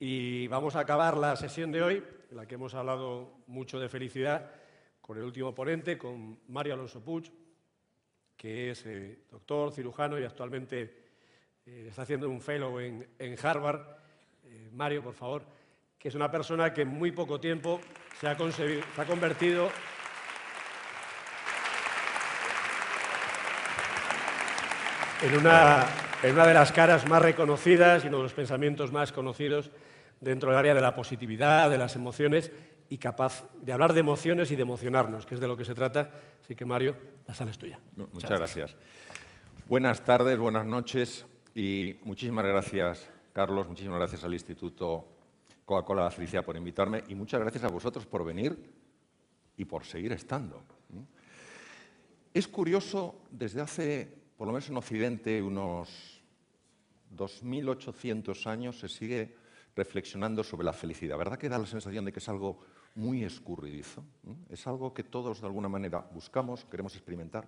Y vamos a acabar la sesión de hoy, en la que hemos hablado mucho de felicidad, con el último ponente, con Mario Alonso Puig, que es doctor, cirujano y actualmente está haciendo un fellow en Harvard. Mario, por favor, que es una persona que en muy poco tiempo se ha convertido en una de las caras más reconocidas y uno de los pensamientos más conocidos dentro del área de la positividad, de las emociones, y capaz de hablar de emociones y de emocionarnos, que es de lo que se trata. Así que, Mario, la sala es tuya. Muchas gracias. Buenas tardes, buenas noches y muchísimas gracias, Carlos, muchísimas gracias al Instituto Coca-Cola La Felicidad por invitarme y muchas gracias a vosotros por venir y por seguir estando. Es curioso, desde hace, por lo menos en Occidente, unos 2.800 años se sigue reflexionando sobre la felicidad. ¿Verdad que da la sensación de que es algo muy escurridizo? Es algo que todos de alguna manera buscamos, queremos experimentar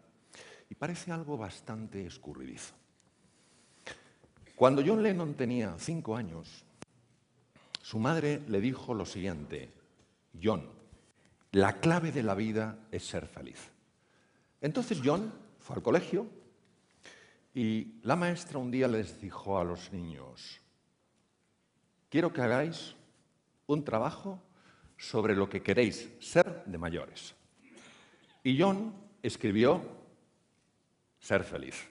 y parece algo bastante escurridizo. Cuando John Lennon tenía 5 años, su madre le dijo lo siguiente: John, la clave de la vida es ser feliz. Entonces John fue al colegio y la maestra un día les dijo a los niños: quiero que hagáis un trabajo sobre lo que queréis ser de mayores. Y John escribió ser feliz.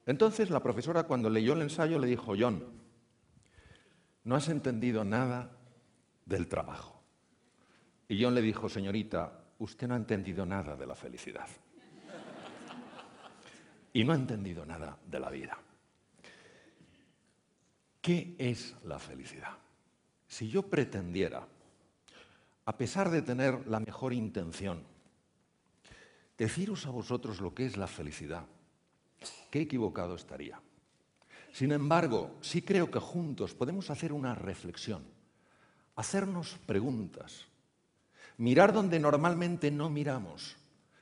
Entonces la profesora, cuando leyó el ensayo, le dijo: John, no has entendido nada del trabajo. Y John le dijo: señorita, usted no ha entendido nada de la felicidad. Y no ha entendido nada de la vida. ¿Qué es la felicidad? Si yo pretendiera, a pesar de tener la mejor intención, deciros a vosotros lo que es la felicidad, qué equivocado estaría. Sin embargo, sí creo que juntos podemos hacer una reflexión, hacernos preguntas, mirar donde normalmente no miramos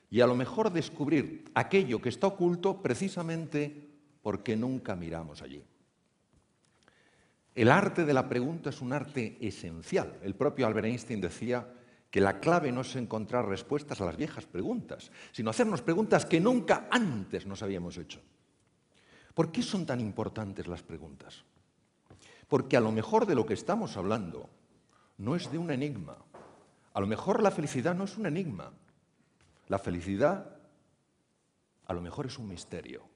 y a lo mejor descubrir aquello que está oculto precisamente porque nunca miramos allí. El arte de la pregunta es un arte esencial. El propio Albert Einstein decía que la clave no es encontrar respuestas a las viejas preguntas, sino hacernos preguntas que nunca antes nos habíamos hecho. ¿Por qué son tan importantes las preguntas? Porque a lo mejor de lo que estamos hablando no es de un enigma. A lo mejor la felicidad no es un enigma. La felicidad a lo mejor es un misterio.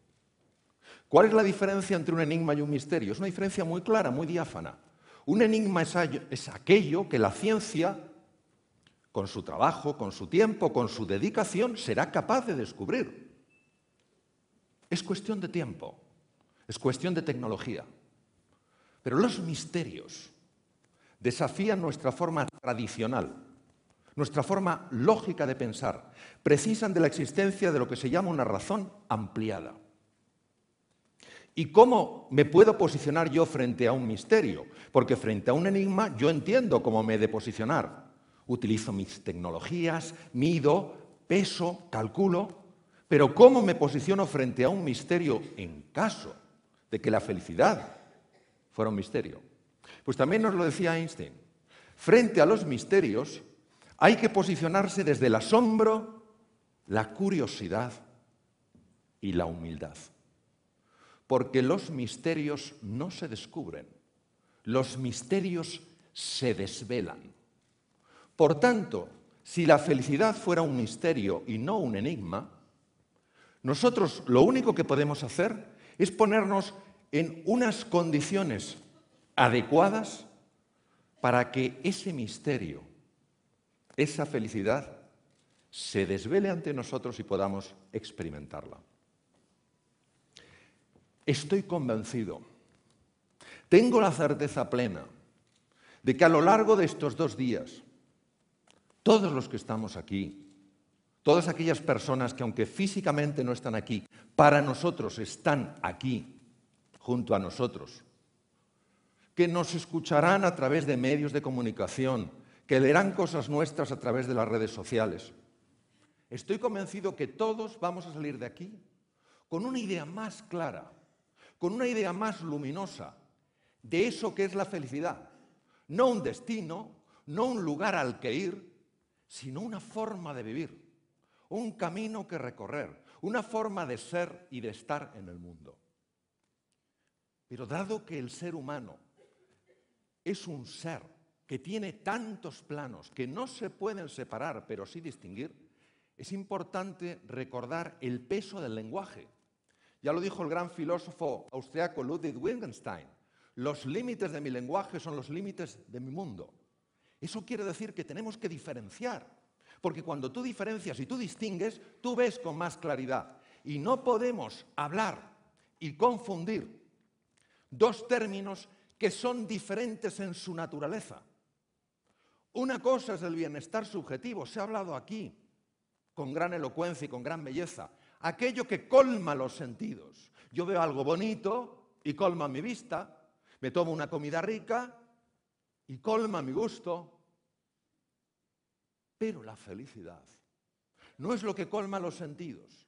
¿Cuál es la diferencia entre un enigma y un misterio? Es una diferencia muy clara, muy diáfana. Un enigma es aquello que la ciencia, con su trabajo, con su tiempo, con su dedicación, será capaz de descubrir. Es cuestión de tiempo, es cuestión de tecnología. Pero los misterios desafían nuestra forma tradicional, nuestra forma lógica de pensar, precisan de la existencia de lo que se llama una razón ampliada. ¿Y cómo me puedo posicionar yo frente a un misterio? Porque frente a un enigma yo entiendo cómo me he de posicionar. Utilizo mis tecnologías, mido, peso, calculo. Pero ¿cómo me posiciono frente a un misterio en caso de que la felicidad fuera un misterio? Pues también nos lo decía Einstein. Frente a los misterios hay que posicionarse desde el asombro, la curiosidad y la humildad. Porque los misterios no se descubren, los misterios se desvelan. Por tanto, si la felicidad fuera un misterio y no un enigma, nosotros lo único que podemos hacer es ponernos en unas condiciones adecuadas para que ese misterio, esa felicidad, se desvele ante nosotros y podamos experimentarla. Estoy convencido, tengo la certeza plena de que a lo largo de estos 2 días, todos los que estamos aquí, todas aquellas personas que aunque físicamente no están aquí, para nosotros están aquí, junto a nosotros, que nos escucharán a través de medios de comunicación, que leerán cosas nuestras a través de las redes sociales. Estoy convencido que todos vamos a salir de aquí con una idea más clara, con una idea más luminosa de eso que es la felicidad. No un destino, no un lugar al que ir, sino una forma de vivir, un camino que recorrer, una forma de ser y de estar en el mundo. Pero dado que el ser humano es un ser que tiene tantos planos que no se pueden separar, pero sí distinguir, es importante recordar el peso del lenguaje. Ya lo dijo el gran filósofo austriaco Ludwig Wittgenstein: los límites de mi lenguaje son los límites de mi mundo. Eso quiere decir que tenemos que diferenciar, porque cuando tú diferencias y tú distingues, tú ves con más claridad. Y no podemos hablar y confundir dos términos que son diferentes en su naturaleza. Una cosa es el bienestar subjetivo, se ha hablado aquí con gran elocuencia y con gran belleza, aquello que colma los sentidos. Yo veo algo bonito y colma mi vista, me tomo una comida rica y colma mi gusto. Pero la felicidad no es lo que colma los sentidos,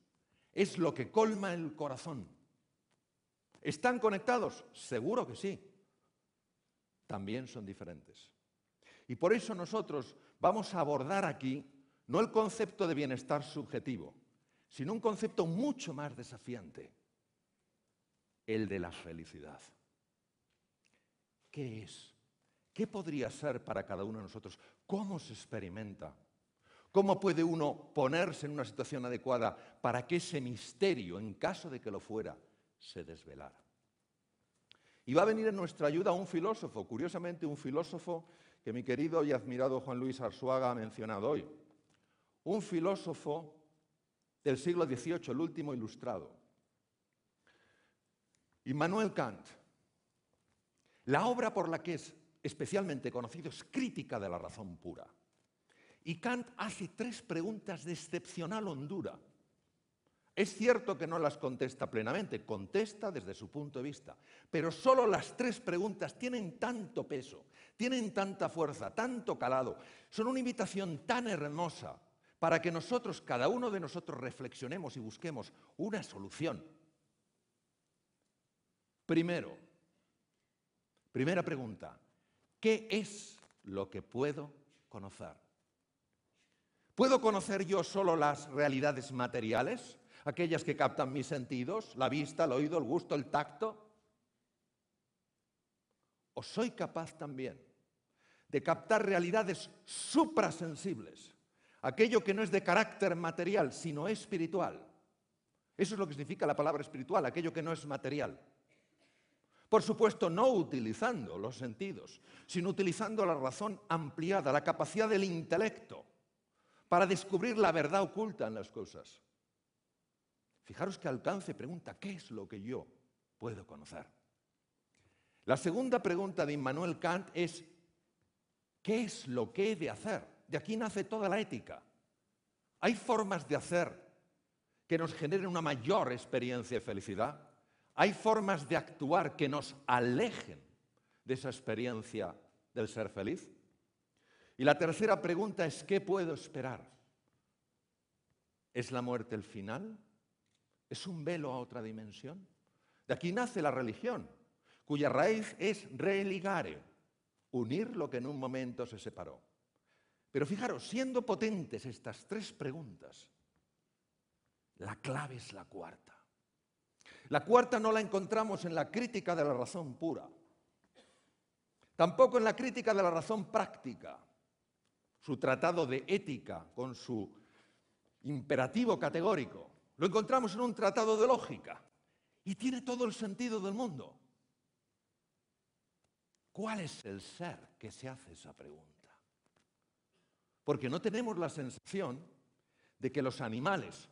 es lo que colma el corazón. ¿Están conectados? Seguro que sí. También son diferentes. Y por eso nosotros vamos a abordar aquí no el concepto de bienestar subjetivo, sino un concepto mucho más desafiante: el de la felicidad. ¿Qué es? ¿Qué podría ser para cada uno de nosotros? ¿Cómo se experimenta? ¿Cómo puede uno ponerse en una situación adecuada para que ese misterio, en caso de que lo fuera, se desvelara? Y va a venir en nuestra ayuda un filósofo, curiosamente un filósofo que mi querido y admirado Juan Luis Arzuaga ha mencionado hoy. Un filósofo del siglo XVIII, el último ilustrado. Immanuel Kant. La obra por la que es especialmente conocido es Crítica de la razón pura. Y Kant hace 3 preguntas de excepcional hondura. Es cierto que no las contesta plenamente, contesta desde su punto de vista, pero solo las 3 preguntas tienen tanto peso, tienen tanta fuerza, tanto calado, son una invitación tan hermosa para que nosotros, cada uno de nosotros, reflexionemos y busquemos una solución. Primera pregunta: ¿qué es lo que puedo conocer? ¿Puedo conocer yo solo las realidades materiales? Aquellas que captan mis sentidos, la vista, el oído, el gusto, el tacto. ¿O soy capaz también de captar realidades suprasensibles? Aquello que no es de carácter material, sino espiritual. Eso es lo que significa la palabra espiritual, aquello que no es material. Por supuesto, no utilizando los sentidos, sino utilizando la razón ampliada, la capacidad del intelecto, para descubrir la verdad oculta en las cosas. Fijaros que alcance pregunta: ¿qué es lo que yo puedo conocer? La segunda pregunta de Immanuel Kant es: ¿qué es lo que he de hacer? De aquí nace toda la ética. ¿Hay formas de hacer que nos generen una mayor experiencia de felicidad? ¿Hay formas de actuar que nos alejen de esa experiencia del ser feliz? Y la tercera pregunta es: ¿qué puedo esperar? ¿Es la muerte el final? ¿Es un velo a otra dimensión? De aquí nace la religión, cuya raíz es religare, unir lo que en un momento se separó. Pero fijaros, siendo potentes estas 3 preguntas, la clave es la cuarta. La cuarta no la encontramos en la Crítica de la razón pura, tampoco en la Crítica de la razón práctica, su tratado de ética con su imperativo categórico. Lo encontramos en un tratado de lógica y tiene todo el sentido del mundo. ¿Cuál es el ser que se hace esa pregunta? Porque no tenemos la sensación de que los animales,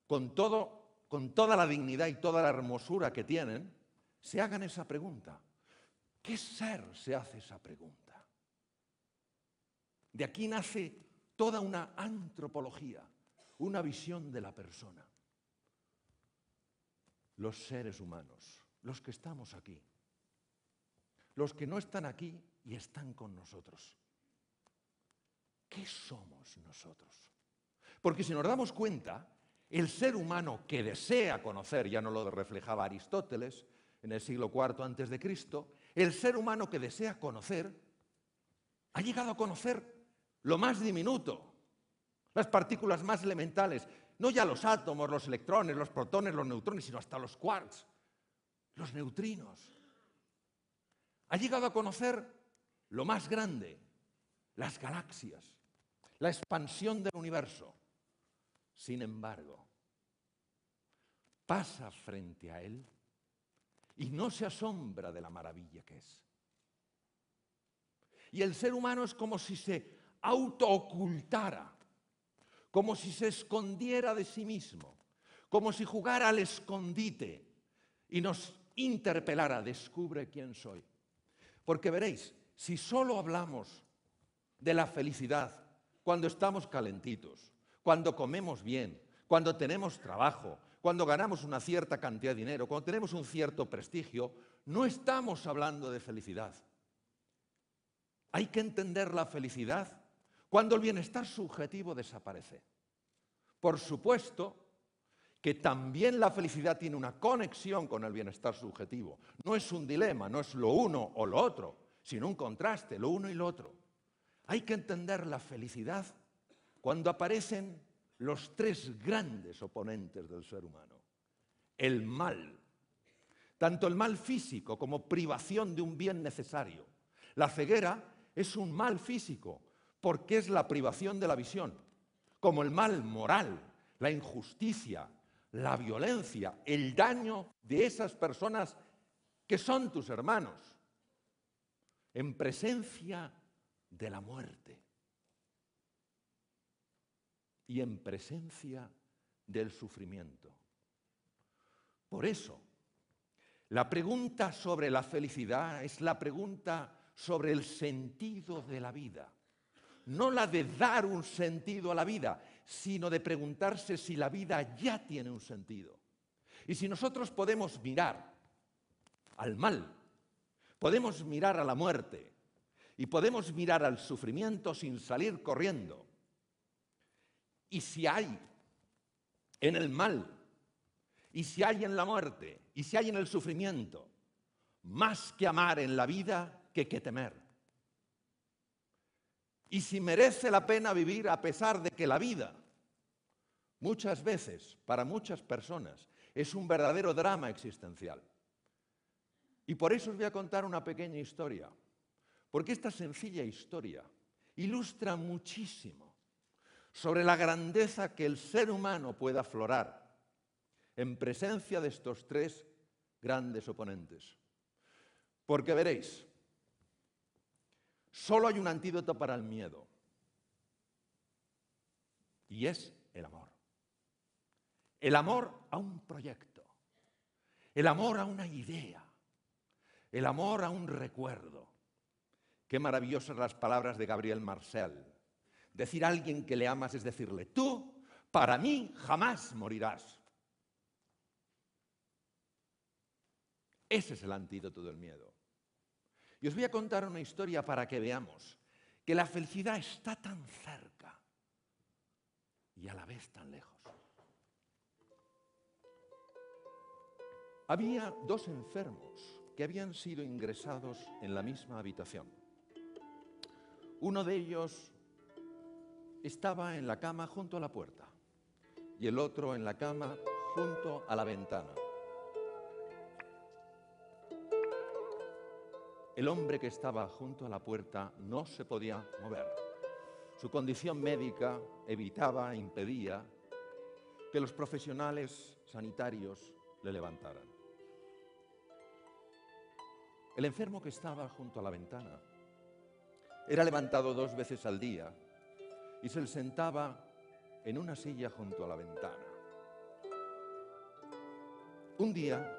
con toda la dignidad y toda la hermosura que tienen, se hagan esa pregunta. ¿Qué ser se hace esa pregunta? De aquí nace toda una antropología, una visión de la persona. Los seres humanos, los que estamos aquí, los que no están aquí y están con nosotros. ¿Qué somos nosotros? Porque si nos damos cuenta, el ser humano que desea conocer, ya no lo reflejaba Aristóteles en el siglo IV a.C., el ser humano que desea conocer Ha llegado a conocer lo más diminuto, las partículas más elementales, no ya los átomos, los electrones, los protones, los neutrones, sino hasta los quarks, los neutrinos. Ha llegado a conocer lo más grande, las galaxias, la expansión del universo. Sin embargo, pasa frente a él y no se asombra de la maravilla que es. Y el ser humano es como si se autoocultara, como si se escondiera de sí mismo, como si jugara al escondite y nos interpelara, descubre quién soy. Porque veréis, si solo hablamos de la felicidad cuando estamos calentitos, cuando comemos bien, cuando tenemos trabajo, cuando ganamos una cierta cantidad de dinero, cuando tenemos un cierto prestigio, no estamos hablando de felicidad. Hay que entender la felicidad cuando el bienestar subjetivo desaparece. Por supuesto que también la felicidad tiene una conexión con el bienestar subjetivo. No es un dilema, no es lo uno o lo otro, sino un contraste, lo uno y lo otro. Hay que entender la felicidad cuando aparecen los tres grandes oponentes del ser humano. El mal, tanto el mal físico como privación de un bien necesario. La ceguera es un mal físico porque es la privación de la visión, como el mal moral, la injusticia, la violencia, el daño de esas personas que son tus hermanos, en presencia de la muerte y en presencia del sufrimiento. Por eso, la pregunta sobre la felicidad es la pregunta sobre el sentido de la vida. No la de dar un sentido a la vida, sino de preguntarse si la vida ya tiene un sentido. Y si nosotros podemos mirar al mal, podemos mirar a la muerte y podemos mirar al sufrimiento sin salir corriendo. Y si hay en el mal, y si hay en la muerte, y si hay en el sufrimiento, más que amar en la vida que temer. Y si merece la pena vivir a pesar de que la vida, muchas veces, para muchas personas, es un verdadero drama existencial. Y por eso os voy a contar una pequeña historia, porque esta sencilla historia ilustra muchísimo sobre la grandeza que el ser humano puede aflorar en presencia de estos tres grandes oponentes. Porque veréis, solo hay un antídoto para el miedo, y es el amor. El amor a un proyecto, el amor a una idea, el amor a un recuerdo. Qué maravillosas las palabras de Gabriel Marcel. Decir a alguien que le amas es decirle, tú, para mí, jamás morirás. Ese es el antídoto del miedo. Y os voy a contar una historia para que veamos que la felicidad está tan cerca y a la vez tan lejos. Había dos enfermos que habían sido ingresados en la misma habitación. Uno de ellos estaba en la cama junto a la puerta y el otro en la cama junto a la ventana. El hombre que estaba junto a la puerta no se podía mover. Su condición médica evitaba, impedía que los profesionales sanitarios le levantaran. El enfermo que estaba junto a la ventana era levantado 2 veces al día y se sentaba en una silla junto a la ventana. Un día,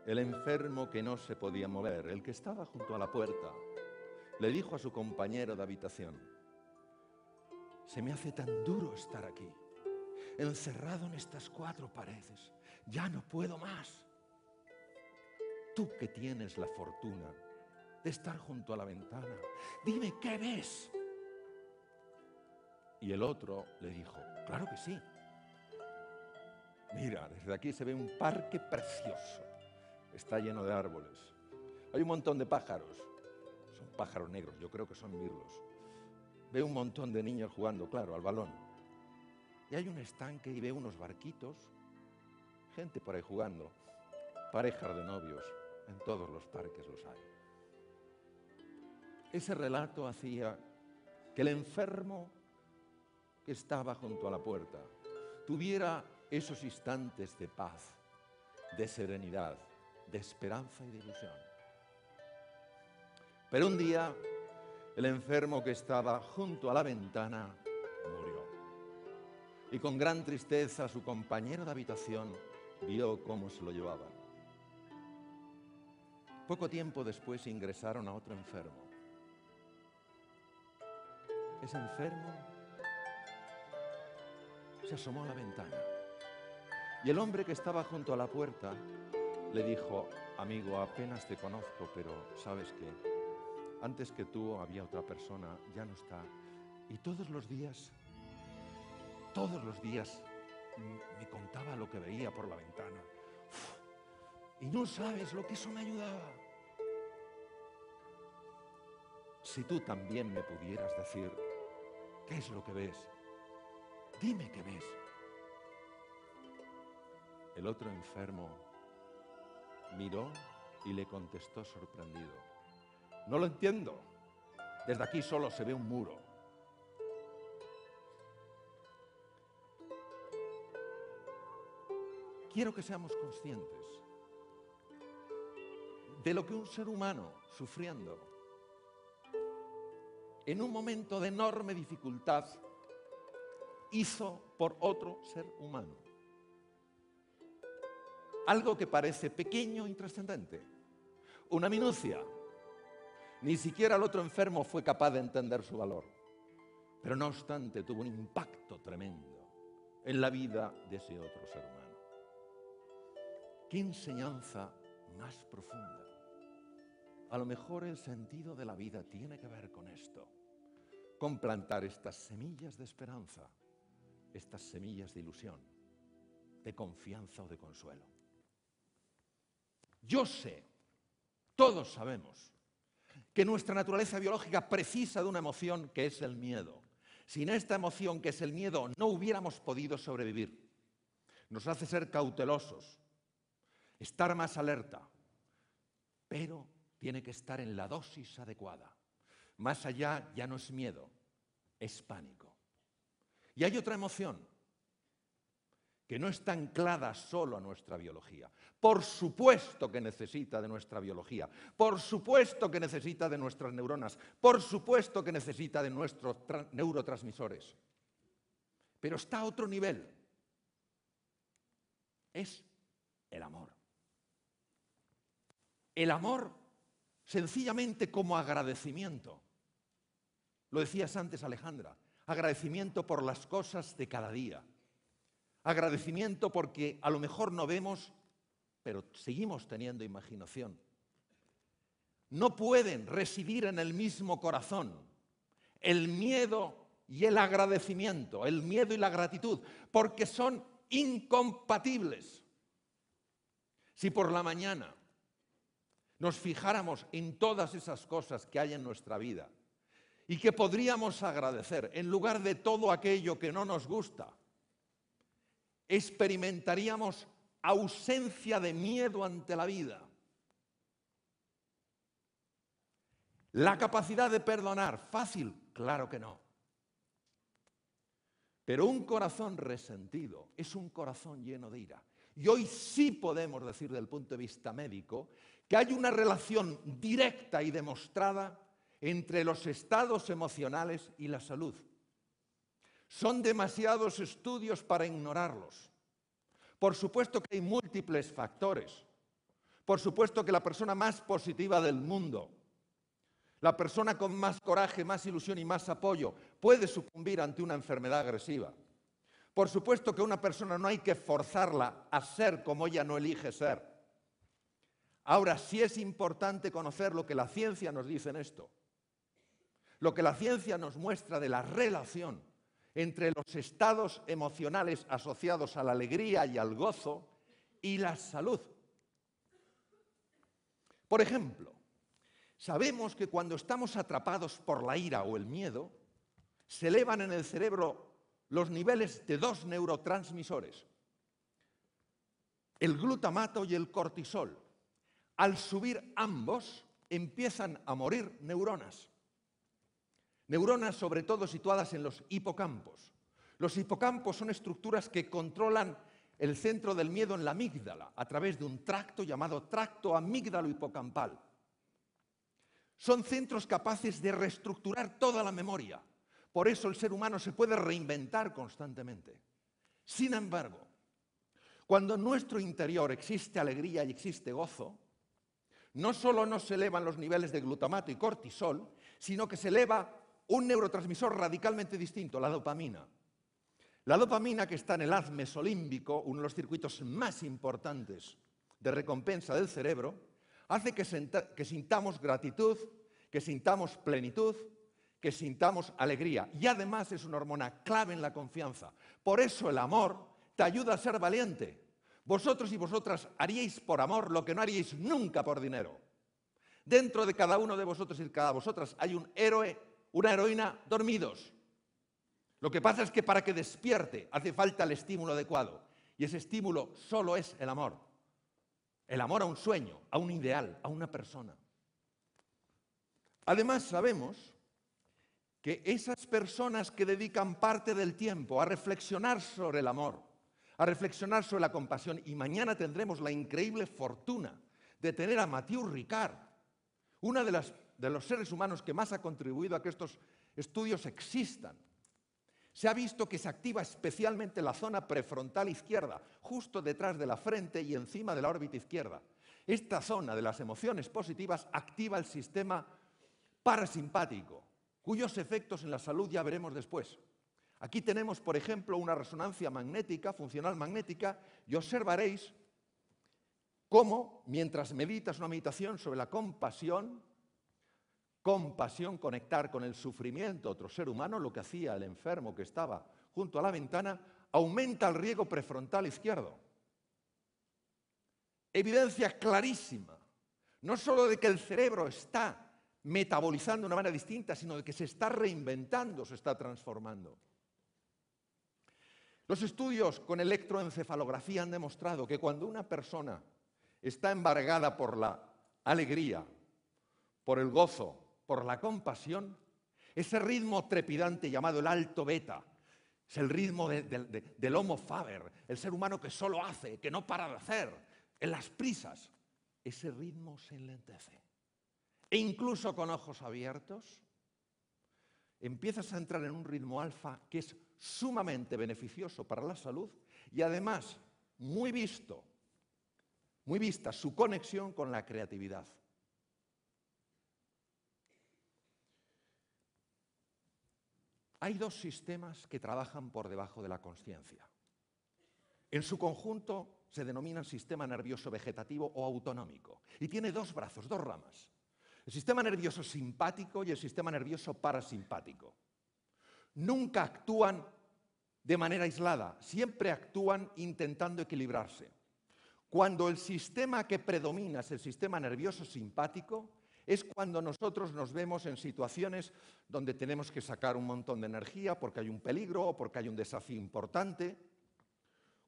el enfermo que no se podía mover, el que estaba junto a la puerta, le dijo a su compañero de habitación, se me hace tan duro estar aquí, encerrado en estas 4 paredes, ya no puedo más. Tú que tienes la fortuna de estar junto a la ventana, dime qué ves. Y el otro le dijo, claro que sí. Mira, desde aquí se ve un parque precioso. Está lleno de árboles. Hay un montón de pájaros. son pájaros negros, yo creo que son mirlos. Veo un montón de niños jugando, claro, al balón. Y hay un estanque y veo unos barquitos, gente por ahí jugando, parejas de novios, en todos los parques los hay. Ese relato hacía que el enfermo que estaba junto a la puerta tuviera esos instantes de paz, de serenidad, de esperanza y de ilusión. Pero un día, el enfermo que estaba junto a la ventana murió. Y con gran tristeza su compañero de habitación vio cómo se lo llevaban. Poco tiempo después ingresaron a otro enfermo. Ese enfermo se asomó a la ventana y el hombre que estaba junto a la puerta le dijo: amigo, apenas te conozco, pero ¿sabes qué? Antes que tú había otra persona, ya no está. Y todos los días me contaba lo que veía por la ventana. Y no sabes lo que eso me ayudaba. Si tú también me pudieras decir qué es lo que ves, dime qué ves. El otro enfermo miró y le contestó sorprendido: no lo entiendo. Desde aquí solo se ve un muro. Quiero que seamos conscientes de lo que un ser humano sufriendo en un momento de enorme dificultad hizo por otro ser humano. Algo que parece pequeño e intrascendente, una minucia. Ni siquiera el otro enfermo fue capaz de entender su valor, pero no obstante tuvo un impacto tremendo en la vida de ese otro ser humano. ¿Qué enseñanza más profunda? A lo mejor el sentido de la vida tiene que ver con esto, con plantar estas semillas de esperanza, estas semillas de ilusión, de confianza o de consuelo. Yo sé, todos sabemos, que nuestra naturaleza biológica precisa de una emoción que es el miedo. Sin esta emoción que es el miedo no hubiéramos podido sobrevivir. Nos hace ser cautelosos, estar más alerta, pero tiene que estar en la dosis adecuada. Más allá ya no es miedo, es pánico. Y hay otra emoción que no está anclada solo a nuestra biología. Por supuesto que necesita de nuestra biología, por supuesto que necesita de nuestras neuronas, por supuesto que necesita de nuestros neurotransmisores. Pero está a otro nivel. Es el amor. El amor sencillamente como agradecimiento. Lo decías antes, Alejandra, agradecimiento por las cosas de cada día. Agradecimiento porque a lo mejor no vemos, pero seguimos teniendo imaginación. No pueden residir en el mismo corazón el miedo y el agradecimiento, el miedo y la gratitud, porque son incompatibles. Si por la mañana nos fijáramos en todas esas cosas que hay en nuestra vida y que podríamos agradecer en lugar de todo aquello que no nos gusta, experimentaríamos ausencia de miedo ante la vida. La capacidad de perdonar, ¿fácil? Claro que no. Pero un corazón resentido es un corazón lleno de ira. Y hoy sí podemos decir desde el punto de vista médico que hay una relación directa y demostrada entre los estados emocionales y la salud. Son demasiados estudios para ignorarlos. Por supuesto que hay múltiples factores. Por supuesto que la persona más positiva del mundo, la persona con más coraje, más ilusión y más apoyo, puede sucumbir ante una enfermedad agresiva. Por supuesto que una persona no hay que forzarla a ser como ella no elige ser. Ahora, sí es importante conocer lo que la ciencia nos dice en esto. Lo que la ciencia nos muestra de la relación entre los estados emocionales asociados a la alegría y al gozo y la salud. Por ejemplo, Sabemos que cuando estamos atrapados por la ira o el miedo, se elevan en el cerebro los niveles de dos neurotransmisores, el glutamato y el cortisol. Al subir ambos, empiezan a morir neuronas. Neuronas sobre todo situadas en los hipocampos. Los hipocampos son estructuras que controlan el centro del miedo en la amígdala a través de un tracto llamado tracto amígdalo-hipocampal. Son centros capaces de reestructurar toda la memoria. Por eso el ser humano se puede reinventar constantemente. Sin embargo, cuando en nuestro interior existe alegría y existe gozo, no solo no se elevan los niveles de glutamato y cortisol, sino que se eleva un neurotransmisor radicalmente distinto, la dopamina. La dopamina, que está en el haz mesolímbico, uno de los circuitos más importantes de recompensa del cerebro, hace que sintamos gratitud, que sintamos plenitud, que sintamos alegría. Y además es una hormona clave en la confianza. Por eso el amor te ayuda a ser valiente. Vosotros y vosotras haríais por amor lo que no haríais nunca por dinero. Dentro de cada uno de vosotros y de cada vosotras hay un héroe, una heroína dormidos. Lo que pasa es que para que despierte hace falta el estímulo adecuado. Y ese estímulo solo es el amor. El amor a un sueño, a un ideal, a una persona. Además sabemos que esas personas que dedican parte del tiempo a reflexionar sobre el amor, a reflexionar sobre la compasión, y mañana tendremos la increíble fortuna de tener a Mathieu Ricard, uno de los seres humanos que más ha contribuido a que estos estudios existan. Se ha visto que se activa especialmente la zona prefrontal izquierda, justo detrás de la frente y encima de la órbita izquierda. Esta zona de las emociones positivas activa el sistema parasimpático, cuyos efectos en la salud ya veremos después. Aquí tenemos, por ejemplo, una resonancia magnética, funcional magnética, y observaréis cómo, mientras meditas una meditación sobre la compasión, conectar con el sufrimiento de otro ser humano, lo que hacía el enfermo que estaba junto a la ventana, aumenta el riego prefrontal izquierdo. Evidencia clarísima, no solo de que el cerebro está metabolizando de una manera distinta, sino de que se está reinventando, se está transformando. Los estudios con electroencefalografía han demostrado que cuando una persona está embargada por la alegría, por el gozo, por la compasión, ese ritmo trepidante llamado el alto beta, es el ritmo del Homo faber, el ser humano que solo hace, que no para de hacer, en las prisas, ese ritmo se enlentece. E incluso con ojos abiertos, empiezas a entrar en un ritmo alfa que es sumamente beneficioso para la salud y además muy vista su conexión con la creatividad. Hay dos sistemas que trabajan por debajo de la consciencia. En su conjunto se denominan sistema nervioso vegetativo o autonómico y tiene dos brazos, dos ramas. El sistema nervioso simpático y el sistema nervioso parasimpático. Nunca actúan de manera aislada, siempre actúan intentando equilibrarse. Cuando el sistema que predomina es el sistema nervioso simpático, es cuando nosotros nos vemos en situaciones donde tenemos que sacar un montón de energía porque hay un peligro o porque hay un desafío importante.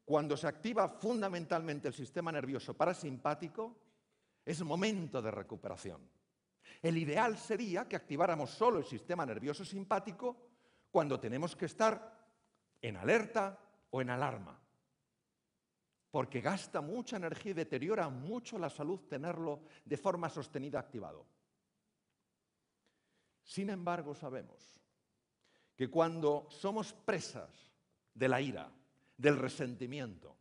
Cuando se activa fundamentalmente el sistema nervioso parasimpático, es momento de recuperación. El ideal sería que activáramos solo el sistema nervioso simpático cuando tenemos que estar en alerta o en alarma, porque gasta mucha energía y deteriora mucho la salud tenerlo de forma sostenida activado. Sin embargo, sabemos que cuando somos presas de la ira, del resentimiento,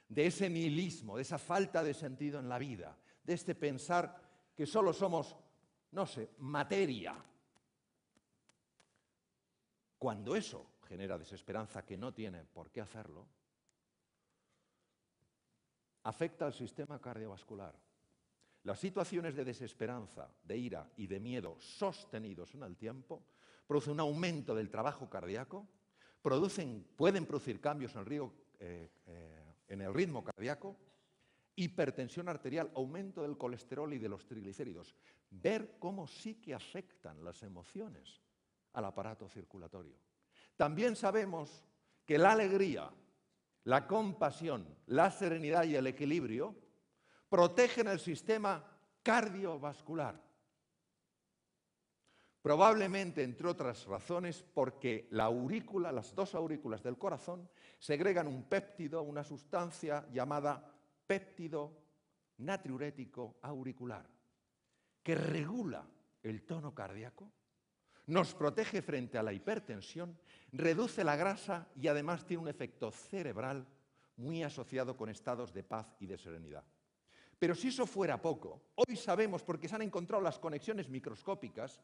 de ese nihilismo, de esa falta de sentido en la vida, de este pensar que solo somos, no sé, materia. Cuando eso genera desesperanza, que no tiene por qué hacerlo, afecta al sistema cardiovascular. Las situaciones de desesperanza, de ira y de miedo sostenidos en el tiempo producen un aumento del trabajo cardíaco, pueden producir cambios en el ritmo cardíaco hipertensión arterial, aumento del colesterol y de los triglicéridos. Ver cómo sí que afectan las emociones al aparato circulatorio. También sabemos que la alegría, la compasión, la serenidad y el equilibrio protegen el sistema cardiovascular. Probablemente, entre otras razones, porque la aurícula, las dos aurículas del corazón, segregan un péptido, una sustancia llamada péptido natriurético auricular, que regula el tono cardíaco, nos protege frente a la hipertensión, reduce la grasa y además tiene un efecto cerebral muy asociado con estados de paz y de serenidad. Pero si eso fuera poco, hoy sabemos, porque se han encontrado las conexiones microscópicas,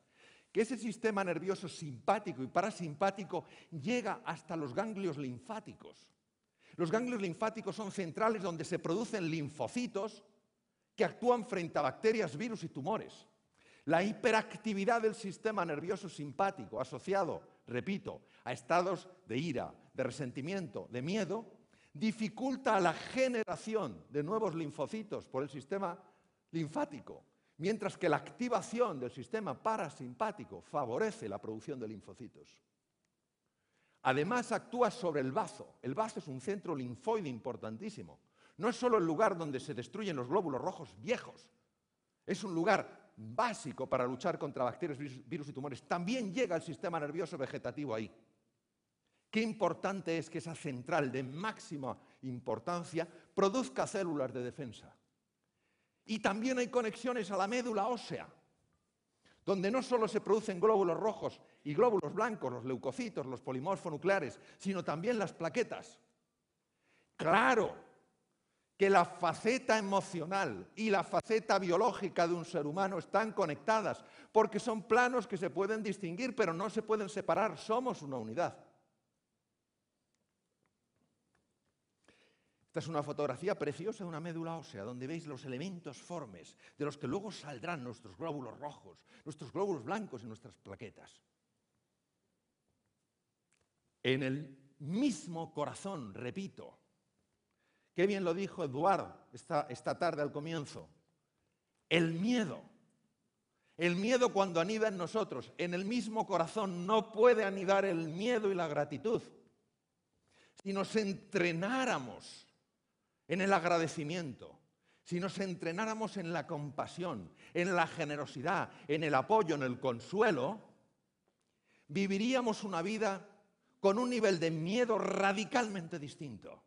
que ese sistema nervioso simpático y parasimpático llega hasta los ganglios linfáticos. Los ganglios linfáticos son centrales donde se producen linfocitos que actúan frente a bacterias, virus y tumores. La hiperactividad del sistema nervioso simpático asociado, repito, a estados de ira, de resentimiento, de miedo, dificulta la generación de nuevos linfocitos por el sistema linfático, mientras que la activación del sistema parasimpático favorece la producción de linfocitos. Además, actúa sobre el bazo. El bazo es un centro linfoide importantísimo. No es solo el lugar donde se destruyen los glóbulos rojos viejos, es un lugar básico para luchar contra bacterias, virus y tumores. También llega el sistema nervioso vegetativo ahí. Qué importante es que esa central de máxima importancia produzca células de defensa. Y también hay conexiones a la médula ósea, donde no solo se producen glóbulos rojos y glóbulos blancos, los leucocitos, los polimorfonucleares, sino también las plaquetas. Claro que la faceta emocional y la faceta biológica de un ser humano están conectadas, porque son planos que se pueden distinguir, pero no se pueden separar, somos una unidad. Esta es una fotografía preciosa de una médula ósea, donde veis los elementos formes, de los que luego saldrán nuestros glóbulos rojos, nuestros glóbulos blancos y nuestras plaquetas. En el mismo corazón, repito, qué bien lo dijo Eduard esta tarde al comienzo, el miedo cuando anida en nosotros, en el mismo corazón no puede anidar el miedo y la gratitud. Si nos entrenáramos en el agradecimiento, si nos entrenáramos en la compasión, en la generosidad, en el apoyo, en el consuelo, viviríamos una vida con un nivel de miedo radicalmente distinto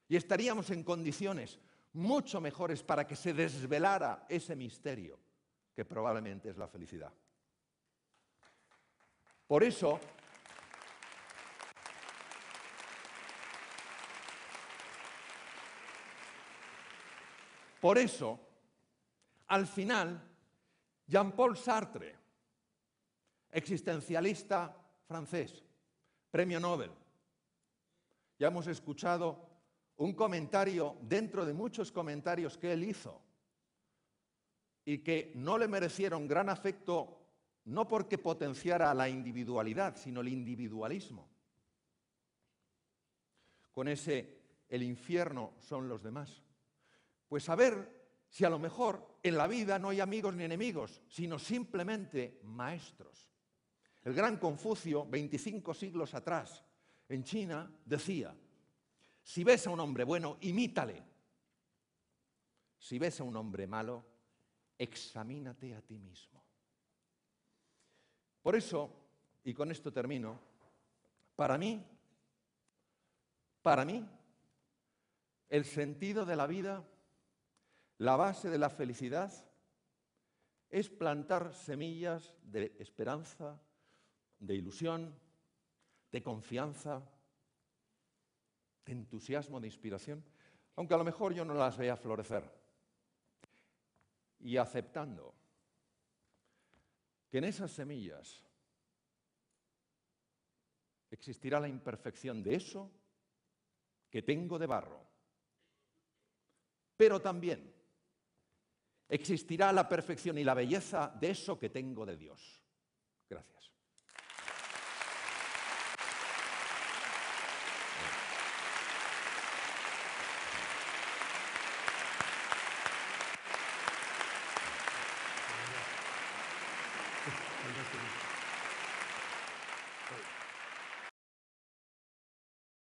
y estaríamos en condiciones mucho mejores para que se desvelara ese misterio que probablemente es la felicidad. Por eso, al final, Jean-Paul Sartre, existencialista francés, premio Nobel, ya hemos escuchado un comentario dentro de muchos comentarios que él hizo y que no le merecieron gran afecto, no porque potenciara la individualidad, sino el individualismo. Con ese, el infierno son los demás. Pues a ver si a lo mejor en la vida no hay amigos ni enemigos, sino simplemente maestros. El gran Confucio, 25 siglos atrás, en China, decía: si ves a un hombre bueno, imítale. Si ves a un hombre malo, examínate a ti mismo. Por eso, y con esto termino, para mí, el sentido de la vida, la base de la felicidad, es plantar semillas de esperanza, de ilusión, de confianza, de entusiasmo, de inspiración, aunque a lo mejor yo no las vea florecer. Y aceptando que en esas semillas existirá la imperfección de eso que tengo de barro, pero también existirá la perfección y la belleza de eso que tengo de Dios. Gracias. Fantástico.